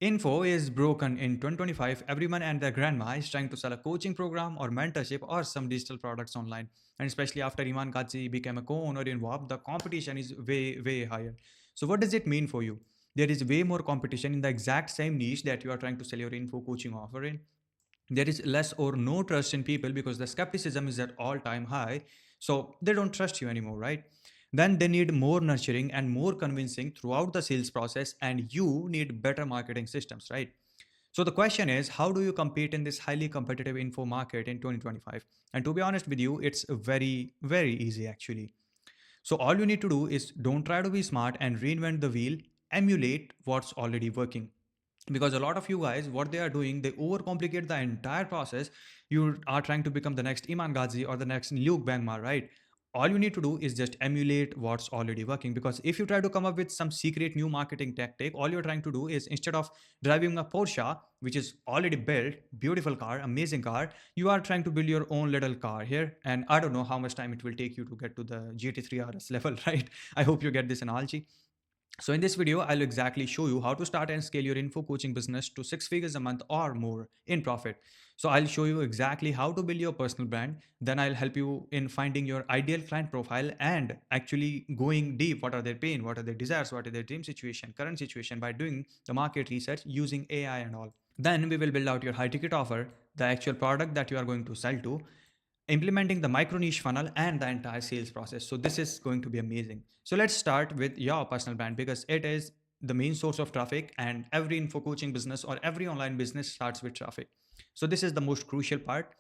Info is broken in 2025. Everyone and their grandma is trying to sell a coaching program or mentorship or some digital products online. And especially after Iman Ghazi became a co-owner in WAP, the competition is way higher. So what does it mean for you? There is way more competition in the exact same niche that you are trying to sell your info coaching offer in. There is less or no trust in people because the skepticism is at all time high, so they don't trust you anymore, right? Then they need more nurturing and more convincing throughout the sales process, and you need better marketing systems, right? So the question is, how do you compete in this highly competitive info market in 2025? And to be honest with you, it's very easy actually. So all you need to do is don't try to be smart and reinvent the wheel, emulate what's already working. Because a lot of you guys, what they are doing, they overcomplicate the entire process. You are trying to become the next Iman Ghazi or the next Luke Bangma, right? All you need to do is just emulate what's already working. Because if you try to come up with some secret new marketing tactic, all you're trying to do is, instead of driving a Porsche, which is already built, beautiful car, amazing car, you are trying to build your own little car here. And I don't know how much time it will take you to get to the GT3 RS level, right? I hope you get this analogy. So in this video, I'll exactly show you how to start and scale your info coaching business to 6 figures a month or more in profit. So I'll show you exactly how to build your personal brand. Then I'll help you in finding your ideal client profile and actually going deep. What are their pain? What are their desires? What is their dream situation, current situation, by doing the market research using AI and all. Then we will build out your high ticket offer, the actual product that you are going to sell to, implementing the micro niche funnel and the entire sales process. So this is going to be amazing. So let's start with your personal brand because it is the main source of traffic, and every info coaching business or every online business starts with traffic. So this is the most crucial part.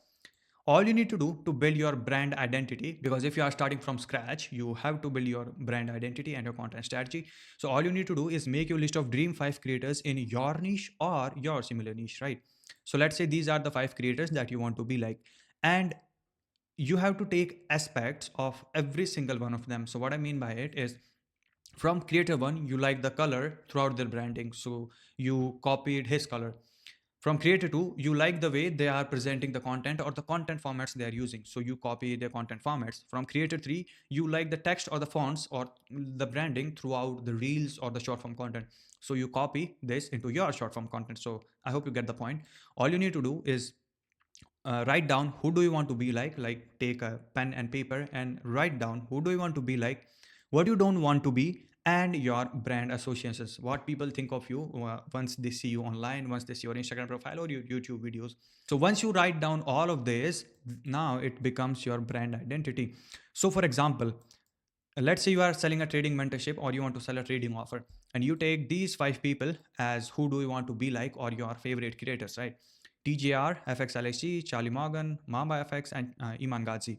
All you need to do to build your brand identity, because if you are starting from scratch, you have to build your brand identity and your content strategy. So all you need to do is make your list of dream 5 creators in your niche or your similar niche, right? So let's say these are the 5 creators that you want to be like, and you have to take aspects of every single one of them. So what I mean by it is, from creator one, you like the color throughout their branding, so you copied his color. From creator two, you like the way they are presenting the content or the content formats they are using, so you copy their content formats. From creator three, you like the text or the fonts or the branding throughout the reels or the short form content, so you copy this into your short form content. So I hope you get the point. All you need to do is write down who do you want to be like take a pen and paper and write down who do you want to be like, what you don't want to be, and your brand associations, what people think of you once they see you online, once they see your Instagram profile or your YouTube videos. So once you write down all of this, now it becomes your brand identity. So for example, let's say you are selling a trading mentorship or you want to sell a trading offer, and you take these 5 people as who do you want to be like, or your favorite creators, right? TJR, FXLHG, Charlie Morgan, Mamba FX, and Iman Ghazi.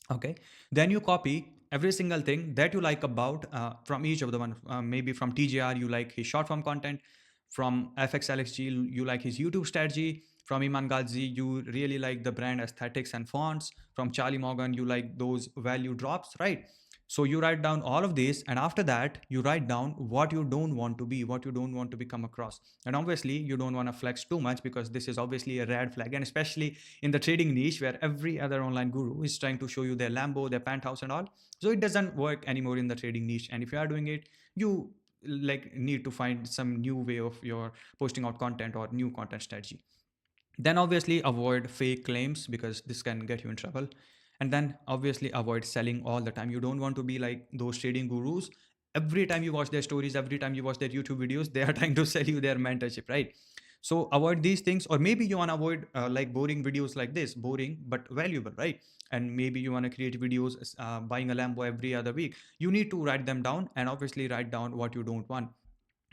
Okay. Then you copy every single thing that you like about from each of the one. Maybe from TJR, you like his short form content. From FXLXG, you like his YouTube strategy. From Iman Ghazi, you really like the brand aesthetics and fonts. From Charlie Morgan, you like those value drops, right? So you write down all of these, and after that, you write down what you don't want to be, what you don't want to become across. And obviously, you don't want to flex too much because this is obviously a red flag, and especially in the trading niche where every other online guru is trying to show you their Lambo, their penthouse, and all. So it doesn't work anymore in the trading niche. And if you are doing it, you like need to find some new way of your posting out content or new content strategy. Then obviously avoid fake claims because this can get you in trouble. And then obviously avoid selling all the time. You don't want to be like those trading gurus. Every time you watch their stories, every time you watch their YouTube videos, they are trying to sell you their mentorship, right? So avoid these things, or maybe you want to avoid like boring videos like this, boring but valuable, right? And maybe you want to create videos buying a Lambo every other week. You need to write them down and obviously write down what you don't want.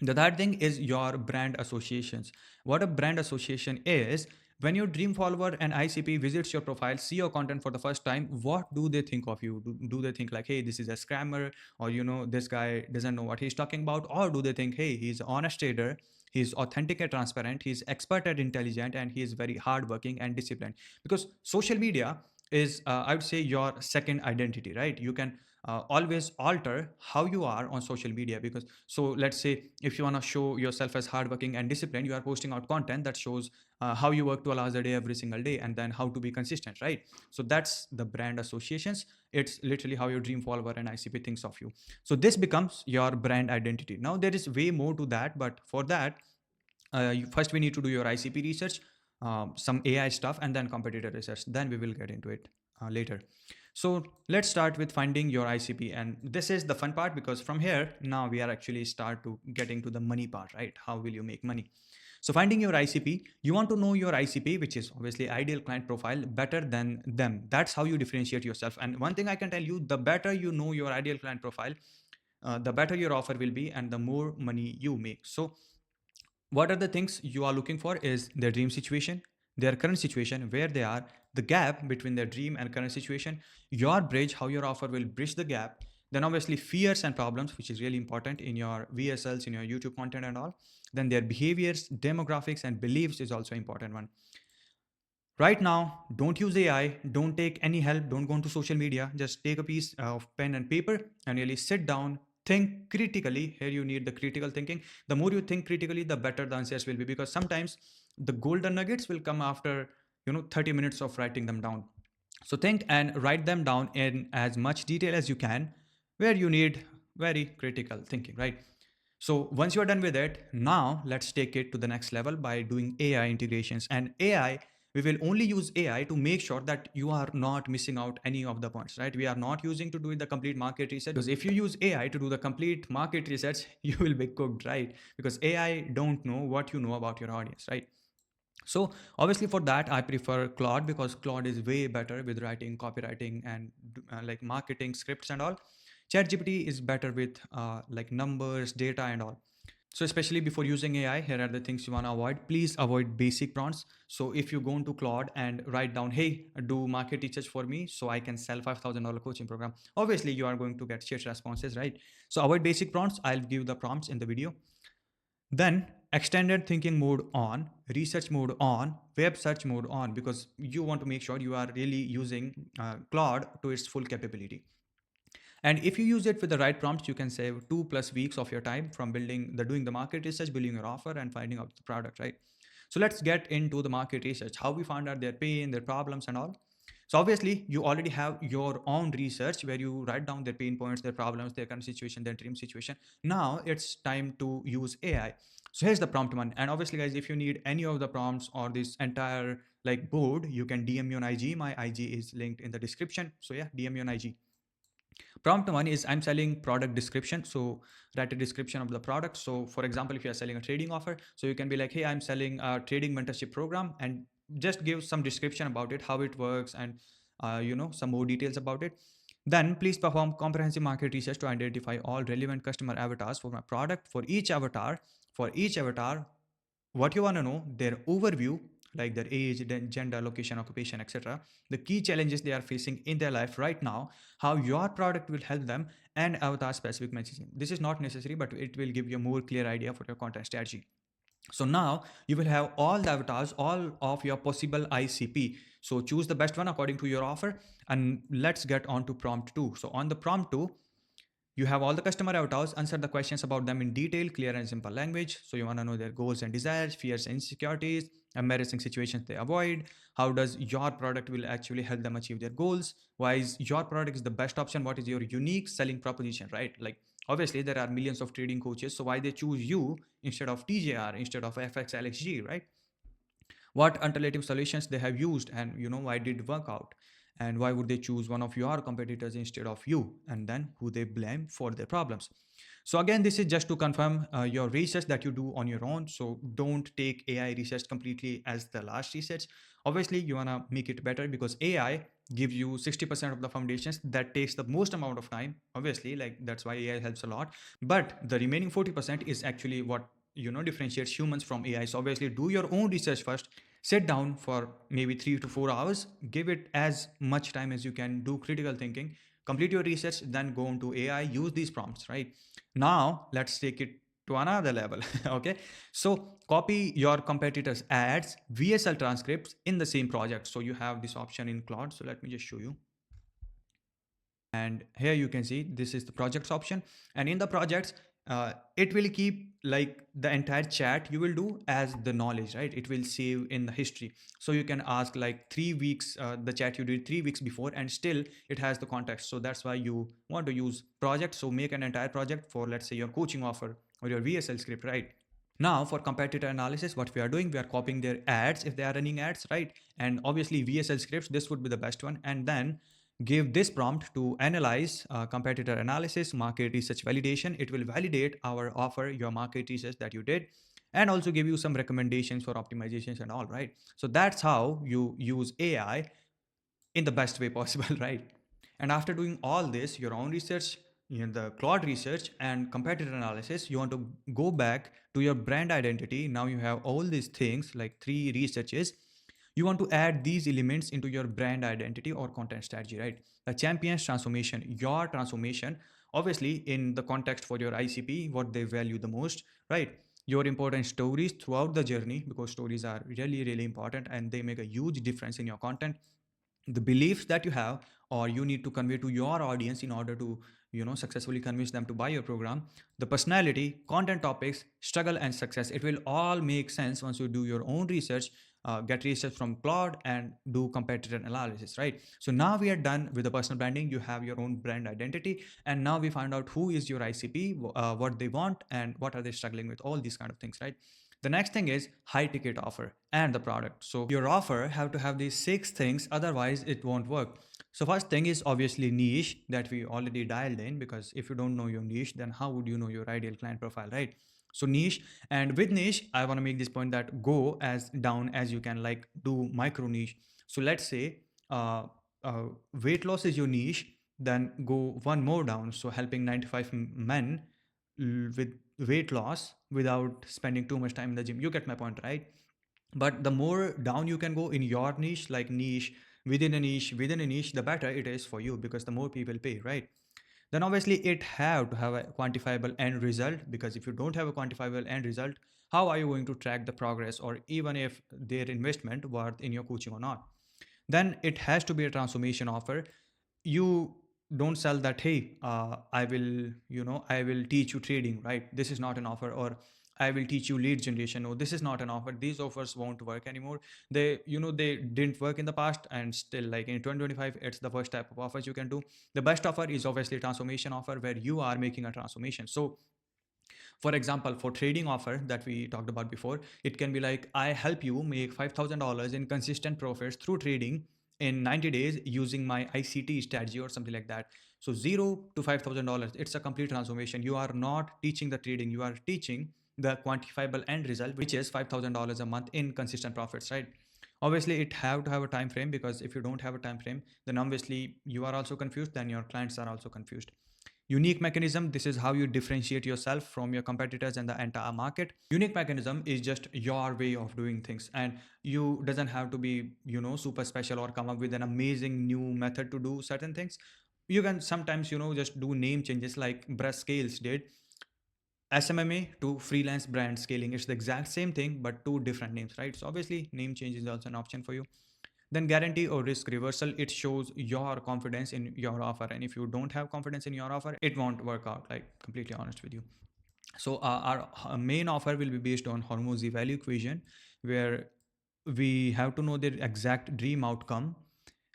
The third thing is your brand associations. What a brand association is, when your dream follower and ICP visits your profile, see your content for the first time, what do they think of you? Do they think like, hey, this is a scammer, or this guy doesn't know what he's talking about? Or do they think, hey, he's an honest trader, he's authentic and transparent, he's expert and intelligent, and he is very hardworking and disciplined? Because social media is, I would say, your second identity, right? You can always alter how you are on social media. Because, so let's say, if you want to show yourself as hardworking and disciplined, you are posting out content that shows how you work 12 hours a day every single day, and then how to be consistent, right? So that's the brand associations. It's literally how your dream follower and ICP thinks of you. So this becomes your brand identity. Now there is way more to that, but for that, First we need to do your ICP research, some AI stuff, and then competitor research. Then we will get into it later. So let's start with finding your ICP, and this is the fun part because from here now we are actually start to getting to the money part, right? How will you make money? So finding your ICP, you want to know your ICP, which is obviously ideal client profile, better than them. That's how you differentiate yourself. And one thing I can tell you, the better you know your ideal client profile, the better your offer will be and the more money you make. So what are the things you are looking for is their dream situation, their current situation, where they are, the gap between their dream and current situation, your bridge, how your offer will bridge the gap. Then obviously fears and problems, which is really important in your VSLs, in your YouTube content and all. Then their behaviors, demographics, and beliefs is also important one. Right now, don't use AI, don't take any help, don't go into social media. Just take a piece of pen and paper and really sit down, think critically. Here you need the critical thinking. The more you think critically, the better the answers will be, because sometimes the golden nuggets will come after 30 minutes of writing them down. So think and write them down in as much detail as you can, where you need very critical thinking, right? So once you are done with it, now let's take it to the next level by doing AI integrations. And AI, we will only use AI to make sure that you are not missing out any of the points, right? We are not using to do the complete market research, because if you use AI to do the complete market research, you will be cooked, right? Because AI don't know what you know about your audience, right? So obviously for that, I prefer Claude, because Claude is way better with writing, copywriting, and like marketing scripts and all. ChatGPT is better with like numbers, data, and all. So especially before using AI, here are the things you want to avoid. Please avoid basic prompts. So if you go into Claude and write down, hey, do market research for me so I can sell $5,000 coaching program, obviously you are going to get shit responses, right? So avoid basic prompts. I'll give the prompts in the video. Then extended thinking mode on, research mode on, web search mode on, because you want to make sure you are really using Claude to its full capability. And if you use it with the right prompts, you can save 2+ weeks of your time from doing the market research, building your offer, and finding out the product, right? So let's get into the market research, how we found out their pain, their problems, and all. So obviously, you already have your own research where you write down their pain points, their problems, their current situation, their dream situation. Now it's time to use AI. So here's the prompt one. And obviously, guys, if you need any of the prompts or this entire like board, you can DM me on IG. My IG is linked in the description. So yeah, DM me on IG. Prompt one is I'm selling product description. So write a description of the product. So for example, if you're selling a trading offer, so you can be like, hey, I'm selling a trading mentorship program, and just give some description about it, how it works, and some more details about it. Then please perform comprehensive market research to identify all relevant customer avatars for my product. For each avatar, what you want to know, their overview, like their age, gender, location, occupation, etc., the key challenges they are facing in their life right now, how your product will help them, and avatar specific messaging. This is not necessary, but it will give you a more clear idea for your content strategy. So now you will have all the avatars, all of your possible ICP. So choose the best one according to your offer. And let's get on to prompt two. So on the prompt two, you have all the customer avatars, answer the questions about them in detail, clear and simple language. So you want to know their goals and desires, fears and insecurities, embarrassing situations they avoid. How does your product will actually help them achieve their goals? Why is your product is the best option? What is your unique selling proposition, right? Like obviously there are millions of trading coaches. So why they choose you instead of TJR, instead of FXLXG, right? What alternative solutions they have used, and why did it work out, and why would they choose one of your competitors instead of you, and then who they blame for their problems. So again, this is just to confirm your research that you do on your own. So don't take AI research completely as the last research. Obviously you want to make it better, because AI gives you 60% of the foundations that takes the most amount of time, obviously, like that's why AI helps a lot. But the remaining 40% is actually what differentiates humans from AI. So obviously do your own research first. Sit down for maybe 3 to 4 hours, give it as much time as you can, do critical thinking, complete your research, then go into AI, use these prompts, right? Now let's take it to another level. Okay, so copy your competitors ads, VSL transcripts in the same project. So you have this option in Claude, so let me just show you. And here you can see this is the projects option, and in the projects it will keep like the entire chat you will do as the knowledge, right? It will save in the history. So you can ask like 3 weeks, the chat you did 3 weeks before, and still it has the context. So that's why you want to use project. So make an entire project for, let's say, your coaching offer or your VSL script, right? Now for competitor analysis, what we are doing, we are copying their ads if they are running ads, right? And obviously VSL scripts, this would be the best one. And then give this prompt to analyze competitor analysis, market research validation. It will validate our offer, your market research that you did, and also give you some recommendations for optimizations and all, right? So that's how you use AI in the best way possible, right? And after doing all this, your own research, the Claude research and competitor analysis, you want to go back to your brand identity. Now you have all these things like three researches. You want to add these elements into your brand identity or content strategy, right? The champion's transformation, your transformation, obviously in the context for your ICP, what they value the most, right? Your important stories throughout the journey, because stories are really, really important and they make a huge difference in your content. The beliefs that you have or you need to convey to your audience in order to successfully convince them to buy your program. The personality, content topics, struggle and success, it will all make sense once you do your own research, get research from Claude and do competitor analysis, right? So now we are done with the personal branding. You have your own brand identity, and now we find out who is your ICP, what they want and what are they struggling with, all these kind of things, right? The next thing is high ticket offer and the product. So your offer have to have these six things, otherwise it won't work. So first thing is obviously niche, that we already dialed in, because if you don't know your niche, then how would you know your ideal client profile, right? So niche, and with niche, I want to make this point that go as down as you can, like do micro niche. So let's say uh, uh, weight loss is your niche, then go one more down. So helping 95 men with weight loss without spending too much time in the gym. You get my point, right? But the more down you can go in your niche, like niche within a niche within a niche, the better it is for you, because the more people pay, right? Then obviously it have to have a quantifiable end result, because if you don't have a quantifiable end result, how are you going to track the progress, or even if their investment worth in your coaching or not? Then it has to be a transformation offer. You don't sell that, hey, I will, I will teach you trading, right? This is not an offer. Or I will teach you lead generation. No, this is not an offer. These offers won't work anymore. They, they didn't work in the past, and still, like in 2025, it's the worst type of offers you can do. The best offer is obviously a transformation offer, where you are making a transformation. So for example, for trading offer that we talked about before, it can be like, I help you make $5,000 in consistent profits through trading in 90 days using my ICT strategy or something like that. So $0 to $5,000, it's a complete transformation. You are not teaching the trading, you are teaching the quantifiable end result, which is $5,000 a month in consistent profits, right? Obviously it have to have a time frame, because if you don't have a time frame, then obviously you are also confused, then your clients are also confused. Unique mechanism, this is how you differentiate yourself from your competitors and the entire market. Unique mechanism is just your way of doing things, and you doesn't have to be, super special or come up with an amazing new method to do certain things. You can sometimes, just do name changes, like Brush Scales did. SMMA to freelance brand scaling, it's the exact same thing but two different names, right? So obviously name change is also an option for you. Then guarantee or risk reversal, it shows your confidence in your offer, and if you don't have confidence in your offer, it won't work out, like completely honest with you. So our main offer will be based on Hormozy value equation, where we have to know their exact dream outcome,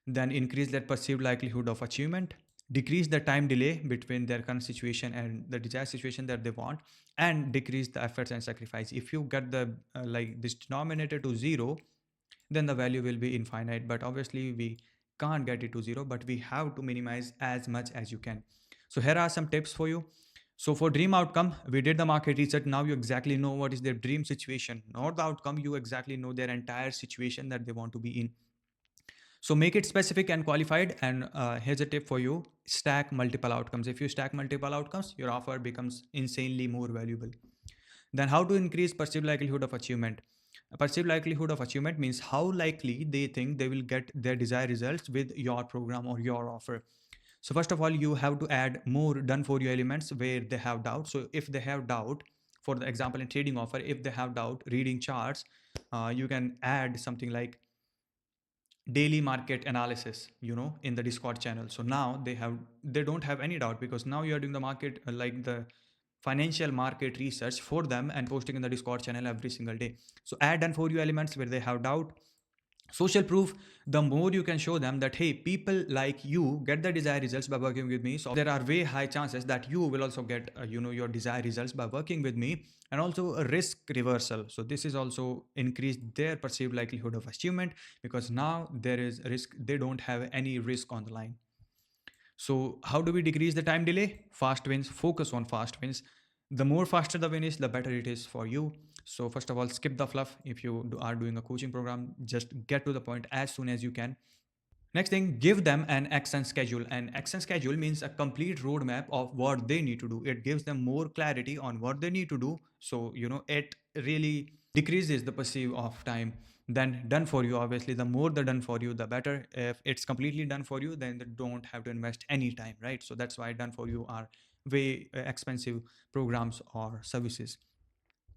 then increase that perceived likelihood of achievement, decrease the time delay between their current situation and the desired situation that they want, and decrease the efforts and sacrifice. If you get the like this denominator to zero, then the value will be infinite. But obviously we can't get it to zero, but we have to minimize as much as you can. So here are some tips for you. So for dream outcome, we did the market research. Now you exactly know what is their dream situation, not the outcome. You exactly know their entire situation that they want to be in. So make it specific and qualified. And here's a tip for you: stack multiple outcomes. If you stack multiple outcomes, your offer becomes insanely more valuable. Then how to increase perceived likelihood of achievement. A perceived likelihood of achievement means how likely they think they will get their desired results with your program or your offer. So first of all, you have to add more done for you elements where they have doubt. So if they have doubt, for the example in trading offer, if they have doubt reading charts, you can add something like daily market analysis, in the Discord channel. So now they don't have any doubt, because now you are doing the market, like the financial market research for them, and posting in the Discord channel every single day. So add done for you elements where they have doubt. Social proof, the more you can show them that hey, people like you get the desired results by working with me, so there are way high chances that you will also get your desired results by working with me. And also a risk reversal, so this is also increased their perceived likelihood of achievement, because now there is risk, they don't have any risk on the line. So how do we decrease the time delay? Fast wins, focus on fast wins. The more faster the win is, the better it is for you. So first of all, skip the fluff. If you are doing a coaching program, just get to the point as soon as you can. Next thing, give them an action schedule. An action schedule means a complete roadmap of what they need to do. It gives them more clarity on what they need to do. So, it really decreases the perceive of time. Then done for you, obviously, the more the done for you, the better. If it's completely done for you, then they don't have to invest any time, right? So that's why done for you are way expensive programs or services.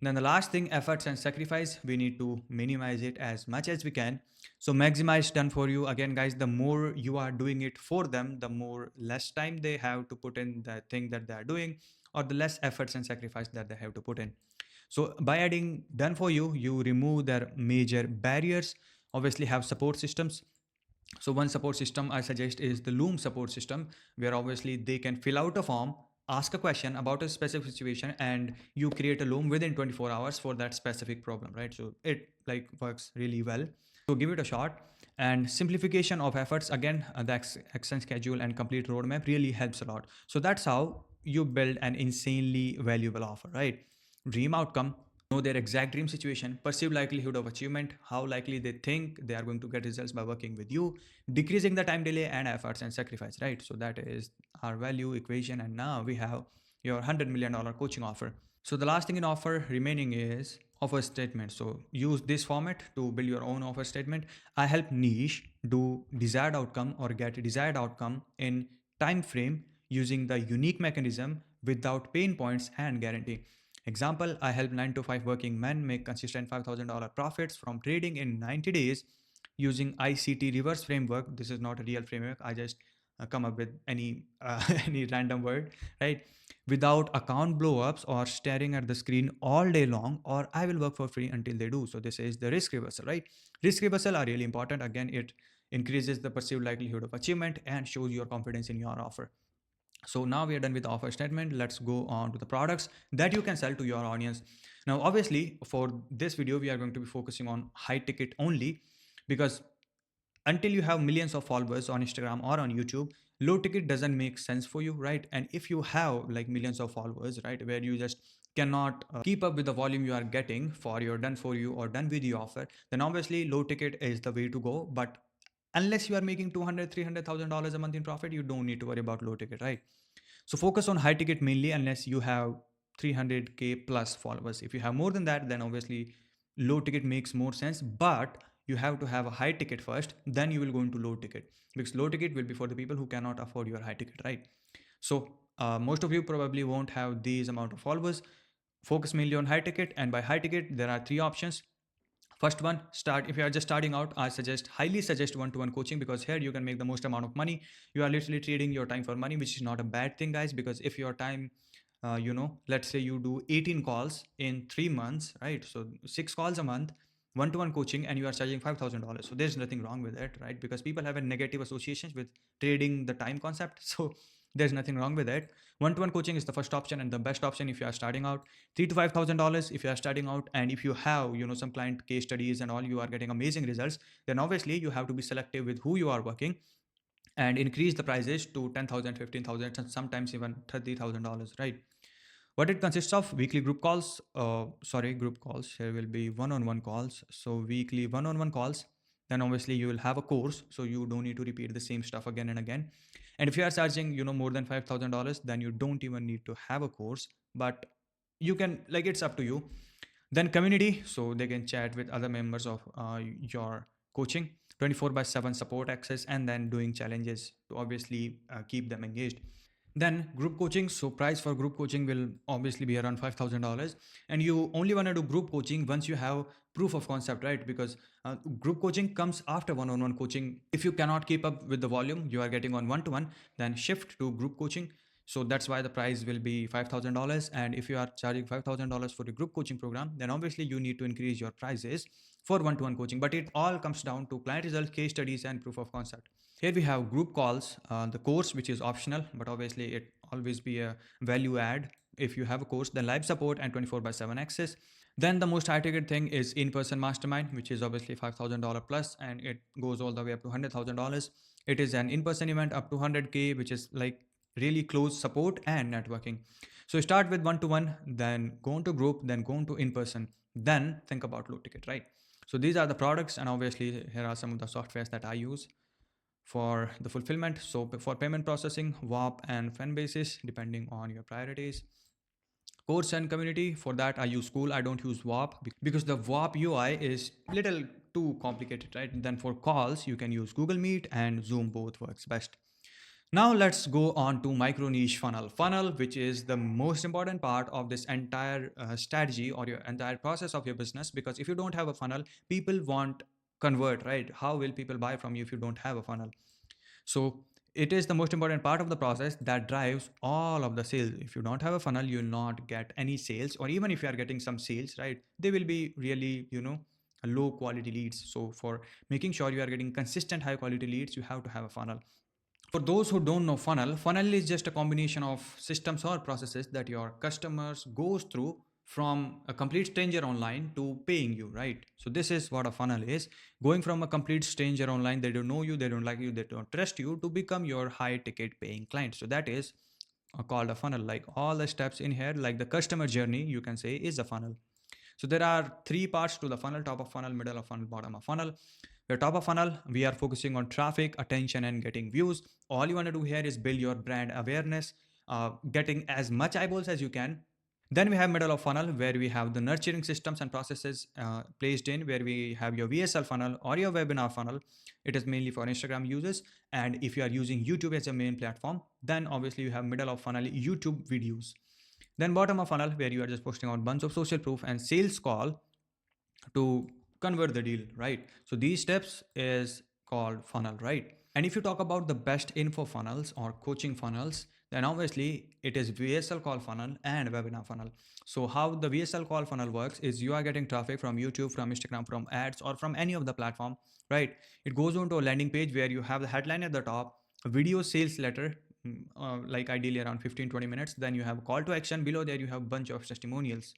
Then the last thing, efforts and sacrifice, we need to minimize it as much as we can. So maximize done for you. Again, guys, the more you are doing it for them, the more less time they have to put in the thing that they are doing, or the less efforts and sacrifice that they have to put in. So by adding done for you, you remove their major barriers. Obviously, have support systems. So one support system I suggest is the Loom support system, where obviously they can fill out a form, ask a question about a specific situation, and you create a Loom within 24 hours for that specific problem, right? So it like works really well. So give it a shot. And simplification of efforts, again, the action schedule and complete roadmap really helps a lot. So that's how you build an insanely valuable offer, right? Dream outcome, know their exact dream situation, perceived likelihood of achievement, how likely they think they are going to get results by working with you, decreasing the time delay and efforts and sacrifice, right? So that is our value equation. And now we have your $100 million coaching offer. So the last thing in offer remaining is offer statement. So use this format to build your own offer statement. I help niche do desired outcome or get a desired outcome in time frame using the unique mechanism without pain points and guarantee. Example, I help 9 to 5 working men make consistent $5,000 profits from trading in 90 days using ICT reverse framework. This is not a real framework. I just come up with any any random word, right? Without account blowups or staring at the screen all day long, or I will work for free until they do. So this is the risk reversal, right? Risk reversal are really important. Again, it increases the perceived likelihood of achievement and shows your confidence in your offer. So now we are done with the offer statement. Let's go on to the products that you can sell to your audience. Now, obviously, for this video, we are going to be focusing on high ticket only, because until you have millions of followers on Instagram or on YouTube, low ticket doesn't make sense for you, right? And if you have like millions of followers, right, where you just cannot keep up with the volume you are getting for your done for you or done with you offer, then obviously low ticket is the way to go. But unless you are making 200 $300,000 a month in profit, you don't need to worry about low ticket, right? So focus on high ticket mainly unless you have 300k plus followers. If you have more than that, then obviously low ticket makes more sense. But you have to have a high ticket first, then you will go into low ticket, because low ticket will be for the people who cannot afford your high ticket, right? So most of you probably won't have these amount of followers. Focus mainly on high ticket, and by high ticket there are three options. First one, start. If you are just starting out, I highly suggest one-to-one coaching, because here you can make the most amount of money. You are literally trading your time for money, which is not a bad thing, guys. Because if your time, let's say you do 18 calls in 3 months, right? So 6 calls a month, one-to-one coaching, and you are charging $5,000. So there's nothing wrong with it, right? Because people have a negative associations with trading the time concept. So there's nothing wrong with it. One-to-one coaching is the first option and the best option if you are starting out. $3,000 to $5,000 if you are starting out, and if you have some client case studies and all, you are getting amazing results. Then obviously you have to be selective with who you are working and increase the prices to 10,000, 15,000, and sometimes even $30,000, right? What it consists of: weekly group calls. Group calls. Here will be one-on-one calls. So weekly one-on-one calls. Then obviously you will have a course, so you don't need to repeat the same stuff again and again. And if you are charging, more than $5,000, then you don't even need to have a course. But you can, like, it's up to you. Then community, so they can chat with other members of your coaching. 24/7 support access, and then doing challenges to obviously keep them engaged. Then group coaching. So price for group coaching will obviously be around $5,000, and you only want to do group coaching once you have proof of concept, right? Because group coaching comes after one-on-one coaching. If you cannot keep up with the volume you are getting on one-to-one, then shift to group coaching. So that's why the price will be $5,000. And if you are charging $5,000 for a group coaching program, then obviously you need to increase your prices for one-to-one coaching. But it all comes down to client results, case studies, and proof of concept. Here we have group calls, the course, which is optional, but obviously it always be a value add. If you have a course, then live support and 24 by 7 access. Then the most high ticket thing is in-person mastermind, which is obviously $5,000 plus, and it goes all the way up to $100,000. It is an in-person event up to 100K, which is like really close support and networking. So start with one-to-one, then go into group, then go into in-person, then think about low ticket, right? So these are the products, and obviously here are some of the softwares that I use for the fulfillment. So for payment processing, WAP and Fanbasis, depending on your priorities. Course and community, for that I use School. I don't use WAP because the WAP UI is little too complicated, right? And then for calls, you can use Google Meet and Zoom, both works best. Now let's go on to micro niche funnel. Funnel, which is the most important part of this entire strategy or your entire process of your business. Because if you don't have a funnel, people won't convert, right? How will people buy from you if you don't have a funnel? So it is the most important part of the process that drives all of the sales. If you don't have a funnel, you'll not get any sales, or even if you are getting some sales, right? They will be really, low quality leads. So for making sure you are getting consistent high quality leads, you have to have a funnel. For those who don't know, funnel is just a combination of systems or processes that your customers goes through from a complete stranger online to paying you, right? So this is what a funnel is. Going from a complete stranger online, they don't know you, they don't like you, they don't trust you, to become your high ticket paying client. So that is called a funnel. Like all the steps in here, like the customer journey, you can say, is a funnel. So there are three parts to the funnel: top of funnel, middle of funnel, bottom of funnel. The top of funnel, we are focusing on traffic, attention, and getting views. All you want to do here is build your brand awareness, getting as much eyeballs as you can. Then we have middle of funnel, where we have the nurturing systems and processes placed in, where we have your VSL funnel or your webinar funnel. It is mainly for Instagram users. And if you are using YouTube as a main platform, then obviously you have middle of funnel YouTube videos. Then bottom of funnel, where you are just posting on bunch of social proof and sales call to convert the deal, right? So these steps is called funnel, right? And if you talk about the best info funnels or coaching funnels, then obviously it is VSL call funnel and webinar funnel. So how the VSL call funnel works is you are getting traffic from YouTube, from Instagram, from ads, or from any of the platform, right? It goes on to a landing page where you have the headline at the top, a video sales letter, like ideally around 15-20 minutes. Then you have a call to action. Below there you have a bunch of testimonials.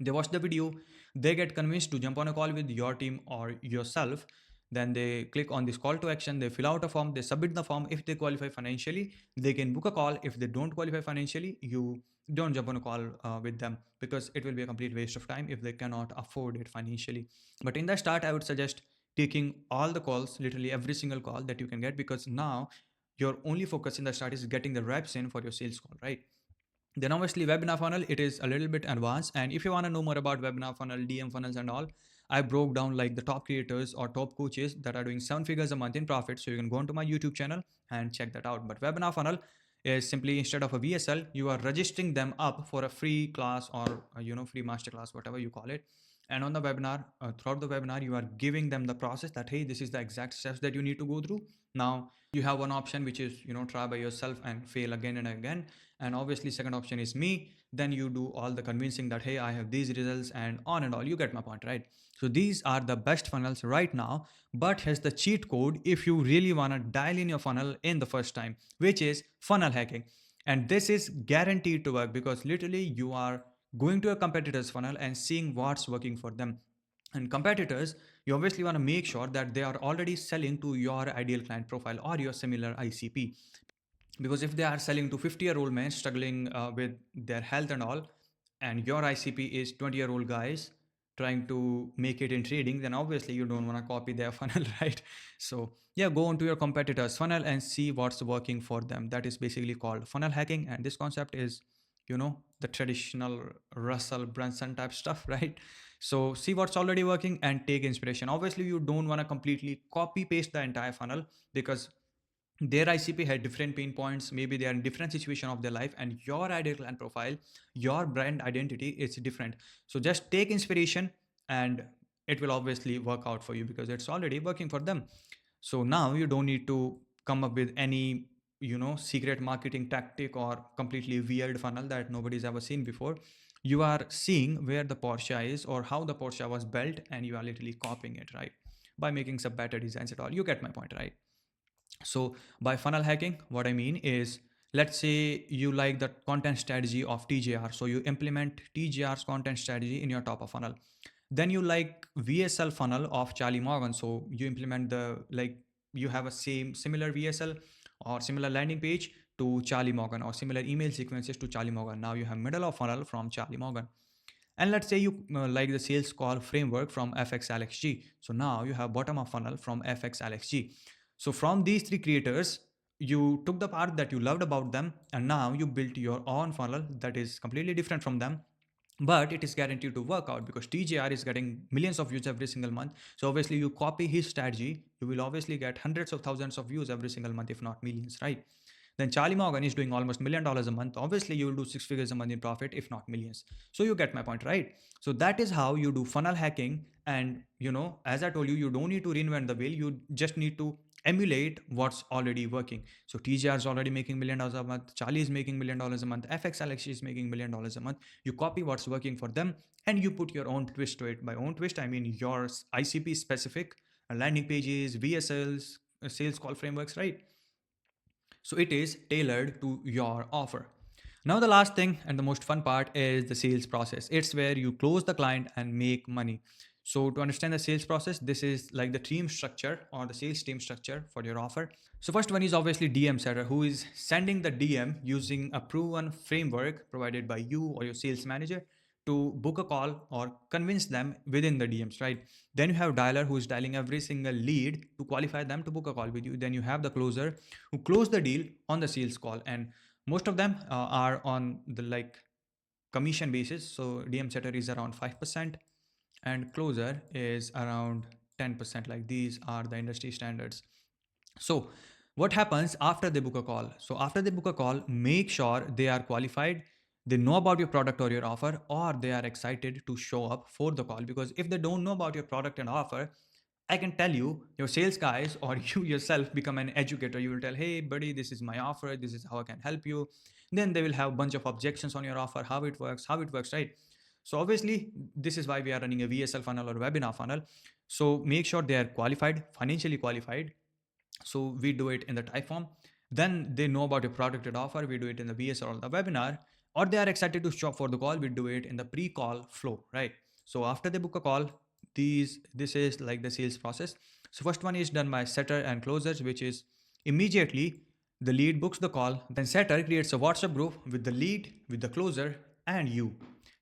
They watch the video, they get convinced to jump on a call with your team or yourself. Then they click on this call to action, they fill out a form, they submit the form. If they qualify financially, they can book a call. If they don't qualify financially, you don't jump on a call with them, because it will be a complete waste of time if they cannot afford it financially. But in the start, I would suggest taking all the calls, literally every single call that you can get, because now your only focus in the start is getting the reps in for your sales call, right? Then obviously webinar funnel, it is a little bit advanced. And if you want to know more about webinar funnel, DM funnels and all, I broke down like the top creators or top coaches that are doing 7 figures a month in profit. So you can go onto my YouTube channel and check that out. But webinar funnel is simply, instead of a VSL, you are registering them up for a free class or free masterclass, whatever you call it. And on the webinar, throughout the webinar, you are giving them the process that, hey, this is the exact steps that you need to go through. Now you have one option, which is try by yourself and fail again and again. And obviously second option is me. Then you do all the convincing that, hey, I have these results, and on and all. You get my point, right? So these are the best funnels right now. But here's the cheat code if you really want to dial in your funnel in the first time, which is funnel hacking. And this is guaranteed to work, because literally you are going to a competitor's funnel and seeing what's working for them. And competitors, you obviously want to make sure that they are already selling to your ideal client profile or your similar ICP. Because if they are selling to 50-year-old men struggling with their health and all, and your ICP is 20-year-old guys trying to make it in trading, then obviously you don't want to copy their funnel, right? So yeah, go onto your competitor's funnel and see what's working for them. That is basically called funnel hacking. And this concept is, the traditional Russell Brunson type stuff, right? So see what's already working and take inspiration. Obviously you don't want to completely copy paste the entire funnel, because their ICP had different pain points. Maybe they are in different situation of their life, and your ideal client profile, your brand identity is different. So just take inspiration, and it will obviously work out for you, because it's already working for them. So now you don't need to come up with any secret marketing tactic or completely weird funnel that nobody's ever seen before. You are seeing where the Porsche is or how the Porsche was built, and you are literally copying it, right? By making some better designs at all. You get my point, right? So by funnel hacking, what I mean is, let's say you like the content strategy of TJR. So you implement TJR's content strategy in your top of funnel. Then you like VSL funnel of Charlie Morgan. So you implement you have a similar VSL or similar landing page to Charlie Morgan, or similar email sequences to Charlie Morgan. Now you have middle of funnel from Charlie Morgan. And let's say you like the sales call framework from FXLXG. So now you have bottom of funnel from FXLXG. So from these three creators, you took the part that you loved about them, and now you built your own funnel that is completely different from them, but it is guaranteed to work out because TJR is getting millions of views every single month. So obviously you copy his strategy, you will obviously get hundreds of thousands of views every single month, if not millions, right? Then Charlie Morgan is doing almost $1 million a month. Obviously you will do six figures a month in profit, if not millions. So you get my point, right? So that is how you do funnel hacking. And as I told you, you don't need to reinvent the wheel. You just need to emulate what's already working. So TJR is already making $1 million a month. Charlie is making $1 million a month. FXLX is making $1 million a month. You copy what's working for them and you put your own twist to it. By own twist, I mean your ICP specific landing pages, VSLs, sales call frameworks, right? So it is tailored to your offer. Now, the last thing and the most fun part is the sales process. It's where you close the client and make money. So, to understand the sales process, this is like the team structure or the sales team structure for your offer. So, first one is obviously DM setter, who is sending the DM using a proven framework provided by you or your sales manager to book a call or convince them within the DMs, right? Then you have dialer, who is dialing every single lead to qualify them to book a call with you. Then you have the closer, who close the deal on the sales call, and most of them are on the commission basis. So DM setter is around 5% and closer is around 10%. Like these are the industry standards. So what happens after they book a call? So after they book a call, make sure they are qualified, they know about your product or your offer, or they are excited to show up for the call. Because if they don't know about your product and offer, I can tell you, your sales guys or you yourself become an educator. You will tell, hey, buddy, this is my offer. This is how I can help you. Then they will have a bunch of objections on your offer, how it works, right? So obviously, this is why we are running a VSL funnel or webinar funnel. So make sure they are qualified, financially qualified. So we do it in the type form. Then they know about your product and offer. We do it in the VSL or the webinar, or they are excited to shop for the call. We do it in the pre-call flow, right? So after they book a call, this is like the sales process. So first one is done by setter and closers, which is immediately the lead books the call. Then setter creates a WhatsApp group with the lead, with the closer, and you.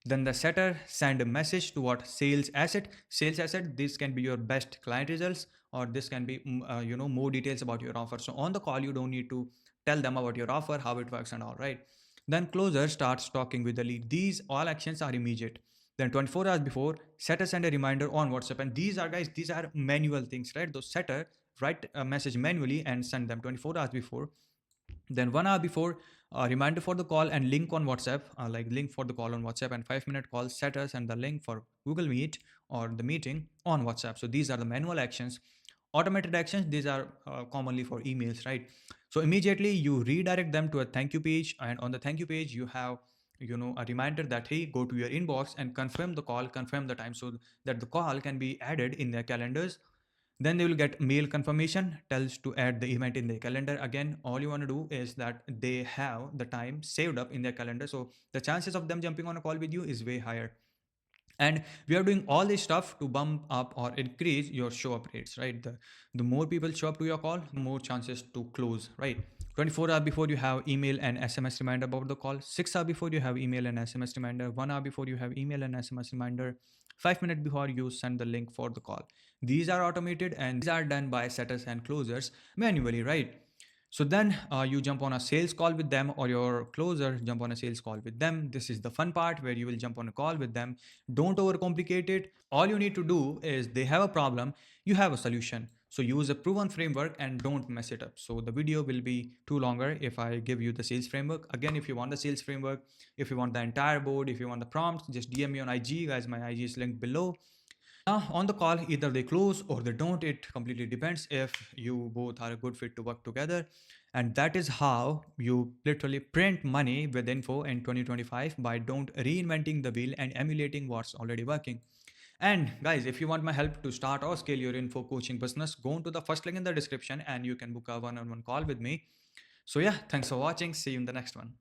Then the setter send a message to what sales asset. This can be your best client results, or this can be more details about your offer. So on the call, you don't need to tell them about your offer, how it works, and all, right? Then closer starts talking with the lead. These all actions are immediate. Then 24 hours before, setter send a reminder on WhatsApp. And these are, guys, these are manual things, right? Those setter write a message manually and send them 24 hours before. Then 1 hour before, a reminder for the call and link on WhatsApp, like link for the call on WhatsApp, and 5-minute call setters and the link for Google Meet or the meeting on WhatsApp. So these are the manual actions. Automated actions, these are commonly for emails, right? So immediately you redirect them to a thank you page, and on the thank you page you have a reminder that, hey, go to your inbox and confirm the call, confirm the time, so that the call can be added in their calendars. Then they will get mail confirmation, tells to add the event in their calendar. Again, all you want to do is that they have the time saved up in their calendar, so the chances of them jumping on a call with you is way higher. And we are doing all this stuff to bump up or increase your show up rates, right? The more people show up to your call, the more chances to close, right? 24 hours before, you have email and SMS reminder about the call. 6 hours before, you have email and SMS reminder. 1 hour before, you have email and SMS reminder. 5 minutes before, you send the link for the call. These are automated and these are done by setters and closers manually, right? So then you jump on a sales call with them, or your closer jump on a sales call with them. This is the fun part where you will jump on a call with them. Don't overcomplicate it. All you need to do is, they have a problem, you have a solution. So use a proven framework and don't mess it up. So the video will be too longer if I give you the sales framework. Again, if you want the sales framework, if you want the entire board, if you want the prompts, just DM me on IG, guys. My IG is linked below. On the call, either they close or they don't. It completely depends if you both are a good fit to work together. And that is how you literally print money with info in 2025 by don't reinventing the wheel and emulating what's already working. And guys, if you want my help to start or scale your info coaching business, go into the first link in the description and you can book a one-on-one call with me. So yeah, thanks for watching. See you in the next one.